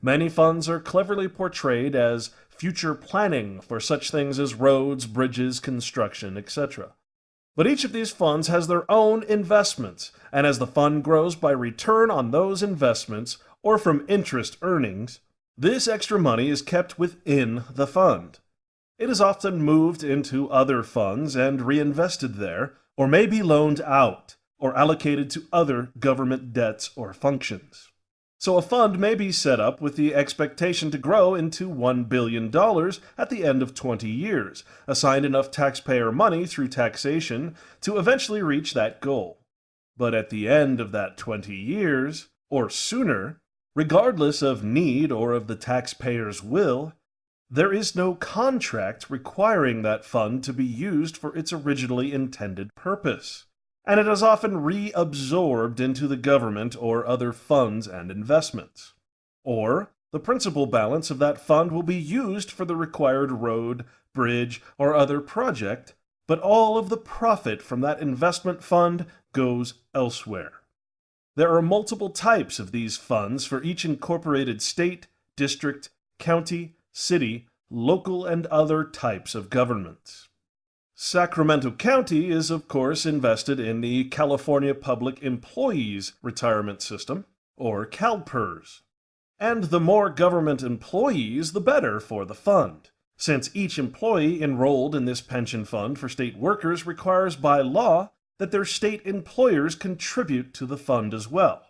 Many funds are cleverly portrayed as future planning for such things as roads, bridges, construction, etc. But each of these funds has their own investments, and as the fund grows by return on those investments or from interest earnings, this extra money is kept within the fund. It is often moved into other funds and reinvested there, or may be loaned out or allocated to other government debts or functions. So a fund may be set up with the expectation to grow into $1 billion at the end of 20 years, assigned enough taxpayer money through taxation to eventually reach that goal. But at the end of that 20 years, or sooner, regardless of need or of the taxpayer's will, there is no contract requiring that fund to be used for its originally intended purpose, and it is often reabsorbed into the government or other funds and investments. Or, the principal balance of that fund will be used for the required road, bridge, or other project, but all of the profit from that investment fund goes elsewhere. There are multiple types of these funds for each incorporated state, district, county, city, local, and other types of governments. Sacramento County is, of course, invested in the California Public Employees Retirement System, or CalPERS. And the more government employees, the better for the fund, since each employee enrolled in this pension fund for state workers requires by law that their state employers contribute to the fund as well.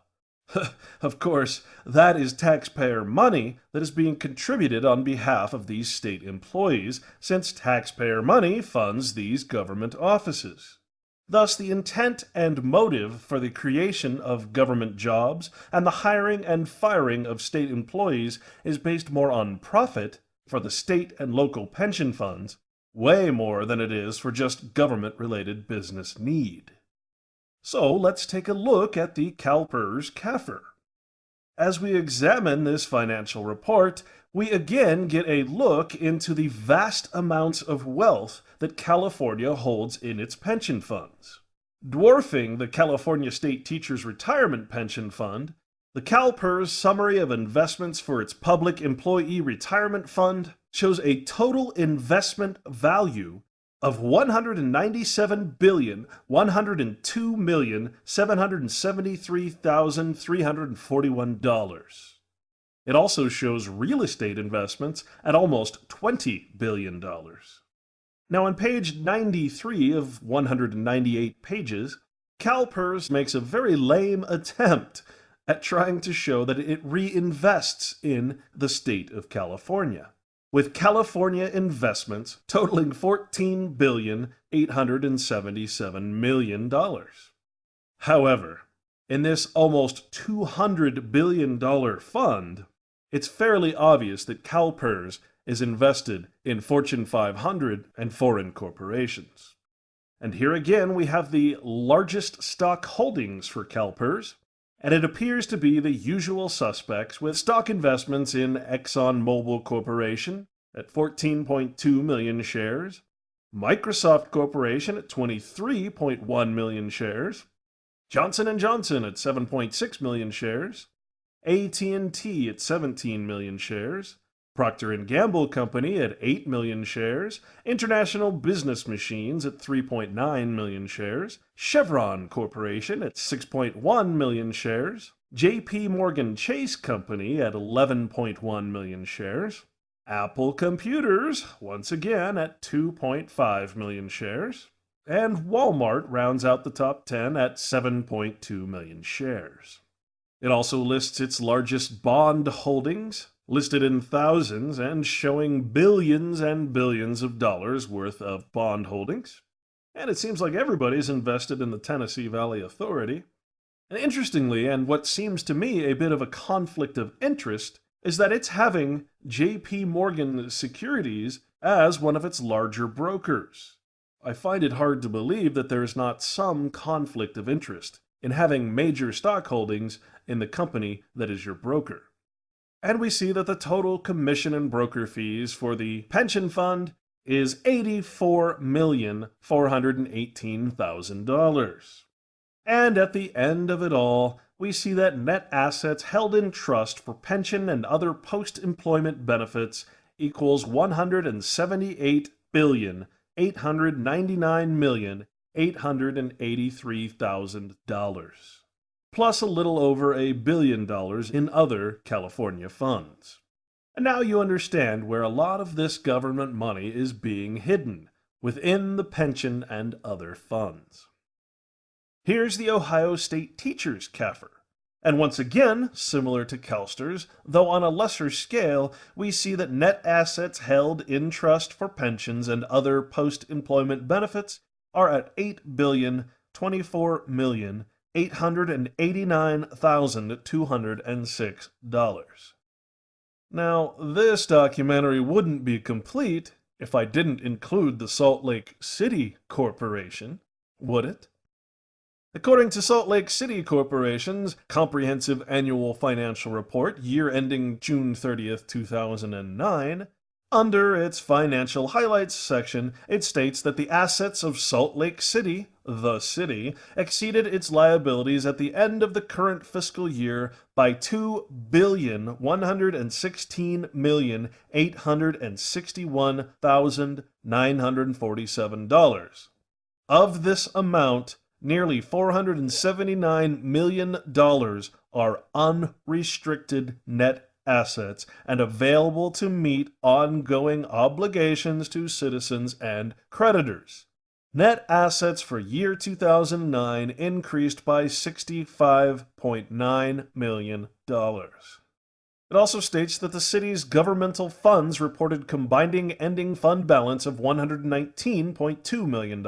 Of course, that is taxpayer money that is being contributed on behalf of these state employees, since taxpayer money funds these government offices. Thus, the intent and motive for the creation of government jobs and the hiring and firing of state employees is based more on profit for the state and local pension funds, way more than it is for just government-related business need. So let's take a look at the CalPERS CAFR. As we examine this financial report, we again get a look into the vast amounts of wealth that California holds in its pension funds. Dwarfing the California State Teachers Retirement Pension Fund, the CalPERS Summary of Investments for its Public Employee Retirement Fund shows a total investment value of $197,102,773,341. It also shows real estate investments at almost $20 billion. Now on page 93 of 198 pages, CalPERS makes a very lame attempt at trying to show that it reinvests in the state of California, with California investments totaling $14,877 billion. However, in this almost $200 billion fund, it's fairly obvious that CalPERS is invested in Fortune 500 and foreign corporations. And here again we have the largest stock holdings for CalPERS, and it appears to be the usual suspects with stock investments in ExxonMobil Corporation at 14.2 million shares, Microsoft Corporation at 23.1 million shares, Johnson & Johnson at 7.6 million shares, AT&T at 17 million shares, Procter & Gamble Company at 8 million shares, International Business Machines at 3.9 million shares, Chevron Corporation at 6.1 million shares, JP Morgan Chase Company at 11.1 million shares, Apple Computers, once again at 2.5 million shares, and Walmart rounds out the top 10 at 7.2 million shares. It also lists its largest bond holdings, listed in thousands and showing billions and billions of dollars worth of bond holdings. And it seems like everybody's invested in the Tennessee Valley Authority. And interestingly, and what seems to me a bit of a conflict of interest, is that it's having JP Morgan Securities as one of its larger brokers. I find it hard to believe that there is not some conflict of interest in having major stock holdings in the company that is your broker. And we see that the total commission and broker fees for the pension fund is $84,418,000. And at the end of it all, we see that net assets held in trust for pension and other post-employment benefits equals $178,899,883,000, plus a little over $1 billion in other California funds. And now you understand where a lot of this government money is being hidden, within the pension and other funds. Here's the Ohio State Teachers CAFR. And once again, similar to CalSTRS, though on a lesser scale, we see that net assets held in trust for pensions and other post-employment benefits are at $8,024,889,206. Now, this documentary wouldn't be complete if I didn't include the Salt Lake City Corporation, would it? According to Salt Lake City Corporation's Comprehensive Annual Financial Report, year ending June 30th, 2009, under its Financial Highlights section, it states that the assets of Salt Lake City, the city, exceeded its liabilities at the end of the current fiscal year by $2,116,861,947. Of this amount, nearly $479 million are unrestricted net assets and available to meet ongoing obligations to citizens and creditors. Net assets for year 2009 increased by $65.9 million. It also states that the city's governmental funds reported combined ending fund balance of $119.2 million,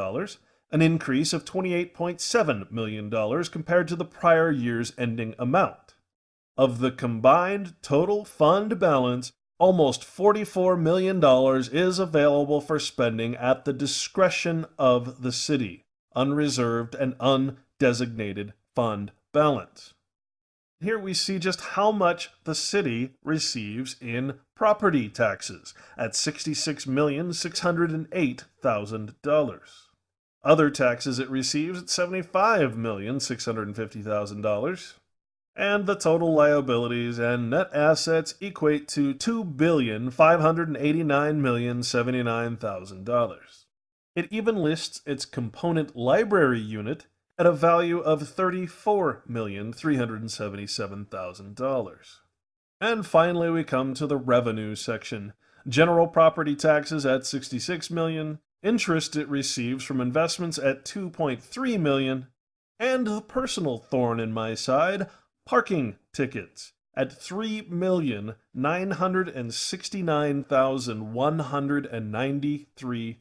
an increase of $28.7 million compared to the prior year's ending amount. Of the combined total fund balance, almost $44 million is available for spending at the discretion of the city, unreserved and undesignated fund balance. Here we see just how much the city receives in property taxes at $66,608,000. Other taxes it receives at $75,650,000. And the total liabilities and net assets equate to $2,589,079,000. It even lists its component library unit at a value of $34,377,000. And finally we come to the revenue section. General property taxes at $66 million, interest it receives from investments at $2.3 million, and the personal thorn in my side, parking tickets at $3,969,193.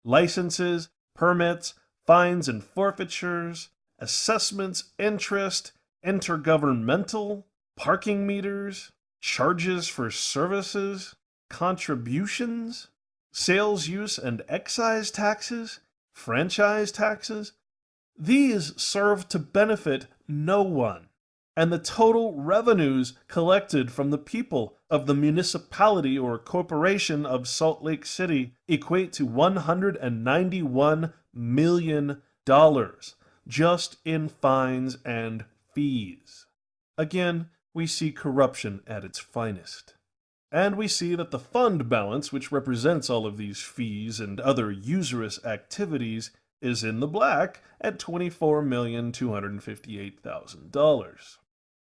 Licenses, permits, fines and forfeitures, assessments, interest, intergovernmental, parking meters, charges for services, contributions, sales use and excise taxes, franchise taxes. These serve to benefit no one, and the total revenues collected from the people of the municipality or corporation of Salt Lake City equate to $191 million just in fines and fees. Again, we see corruption at its finest. And we see that the fund balance, which represents all of these fees and other usurious activities, is in the black at $24,258,000.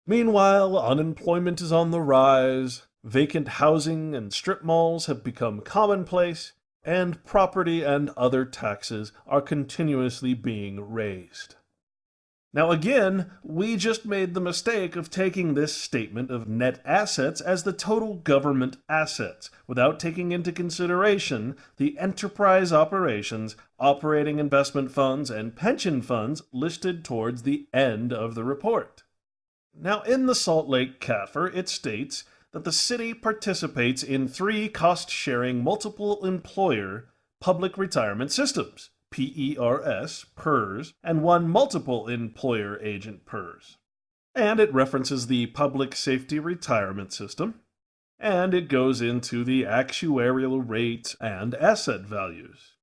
Meanwhile, unemployment is on the rise, vacant housing and strip malls have become commonplace, and property and other taxes are continuously being raised. Now again, we just made the mistake of taking this statement of net assets as the total government assets, without taking into consideration the enterprise operations, operating investment funds, and pension funds listed towards the end of the report. Now in the Salt Lake CAFR, it states that the city participates in 3 cost-sharing multiple employer public retirement systems, PERS, PERS, and 1 multiple employer agent PERS. And it references the Public Safety Retirement System, and it goes into the actuarial rates and asset values.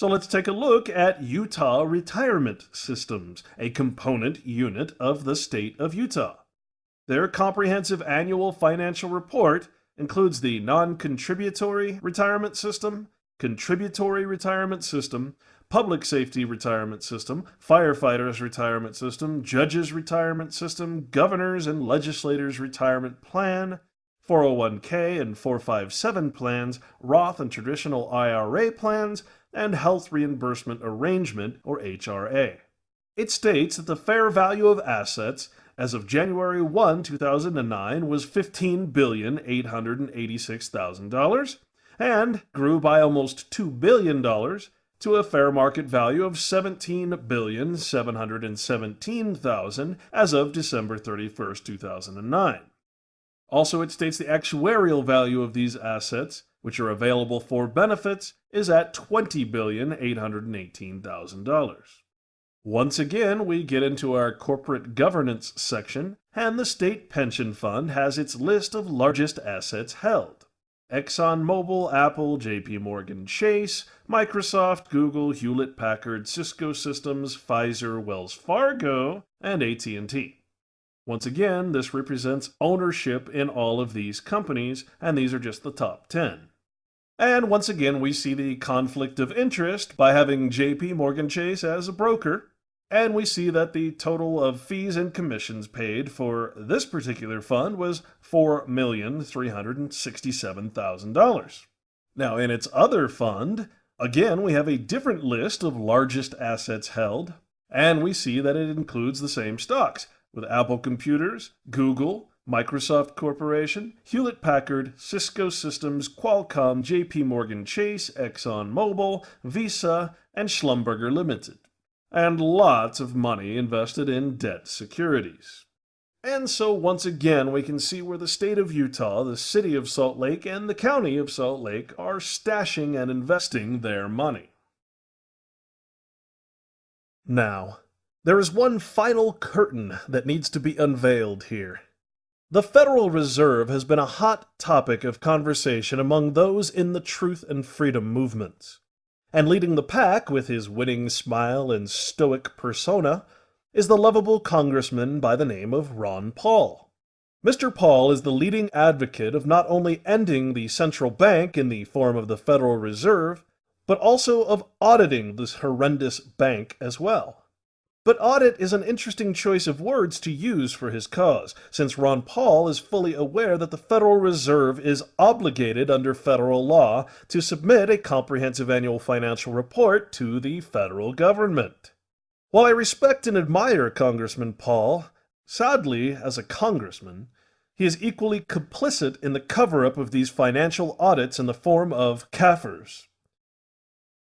So let's take a look at Utah Retirement Systems, a component unit of the state of Utah. Their comprehensive annual financial report includes the non-contributory retirement system, contributory retirement system, public safety retirement system, firefighters retirement system, judges retirement system, governors and legislators retirement plan, 401k and 457 plans, Roth and traditional IRA plans, and health reimbursement arrangement, or HRA. It states that the fair value of assets as of January 1, 2009 was $15,886,000 and grew by almost $2 billion to a fair market value of $17,717,000 as of December 31, 2009. Also, it states the actuarial value of these assets, which are available for benefits, is at $20,818,000. Once again, we get into our corporate governance section, and the State Pension Fund has its list of largest assets held. ExxonMobil, Apple, JP Morgan Chase, Microsoft, Google, Hewlett-Packard, Cisco Systems, Pfizer, Wells Fargo, and AT&T. Once again, this represents ownership in all of these companies, and these are just the top 10. And once again, we see the conflict of interest by having JP Morgan Chase as a broker, and we see that the total of fees and commissions paid for this particular fund was $4,367,000. Now, in its other fund, again, we have a different list of largest assets held, and we see that it includes the same stocks, with Apple Computers, Google, Microsoft Corporation, Hewlett-Packard, Cisco Systems, Qualcomm, JP Morgan Chase, ExxonMobil, Visa, and Schlumberger Limited, and lots of money invested in debt securities. And so once again, we can see where the state of Utah, the city of Salt Lake, and the county of Salt Lake are stashing and investing their money. Now, there is one final curtain that needs to be unveiled here. The Federal Reserve has been a hot topic of conversation among those in the truth and freedom movements. And leading the pack with his winning smile and stoic persona is the lovable congressman by the name of Ron Paul. Mr. Paul is the leading advocate of not only ending the central bank in the form of the Federal Reserve, but also of auditing this horrendous bank as well. But audit is an interesting choice of words to use for his cause, since Ron Paul is fully aware that the Federal Reserve is obligated under federal law to submit a comprehensive annual financial report to the federal government. While I respect and admire Congressman Paul, sadly, as a congressman, he is equally complicit in the cover-up of these financial audits in the form of CAFRs.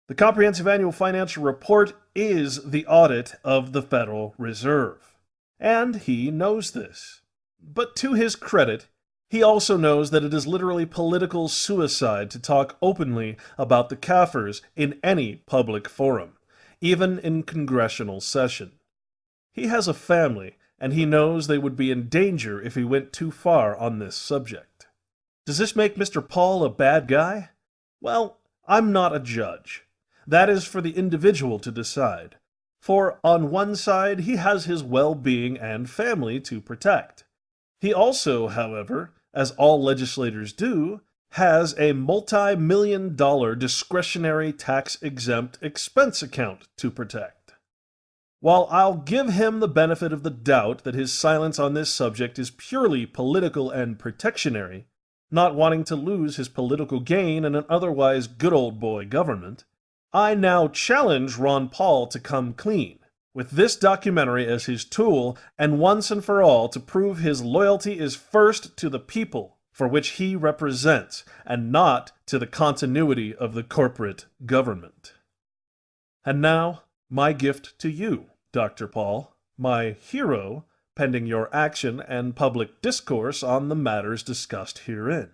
The Comprehensive Annual Financial Report is the audit of the Federal Reserve, and he knows this. But to his credit, he also knows that it is literally political suicide to talk openly about the CAFRs in any public forum, even in congressional session. He has a family, and he knows they would be in danger if he went too far on this subject. Does this make Mr. Paul a bad guy? Well, I'm not a judge. That is for the individual to decide. For on one side, he has his well-being and family to protect. He also, however, as all legislators do, has a multi-million-dollar discretionary tax-exempt expense account to protect. While I'll give him the benefit of the doubt that his silence on this subject is purely political and protectionary, not wanting to lose his political gain in an otherwise good old boy government, I now challenge Ron Paul to come clean, with this documentary as his tool, and once and for all to prove his loyalty is first to the people for which he represents, and not to the continuity of the corporate government. And now, my gift to you, Dr. Paul, my hero, pending your action and public discourse on the matters discussed herein.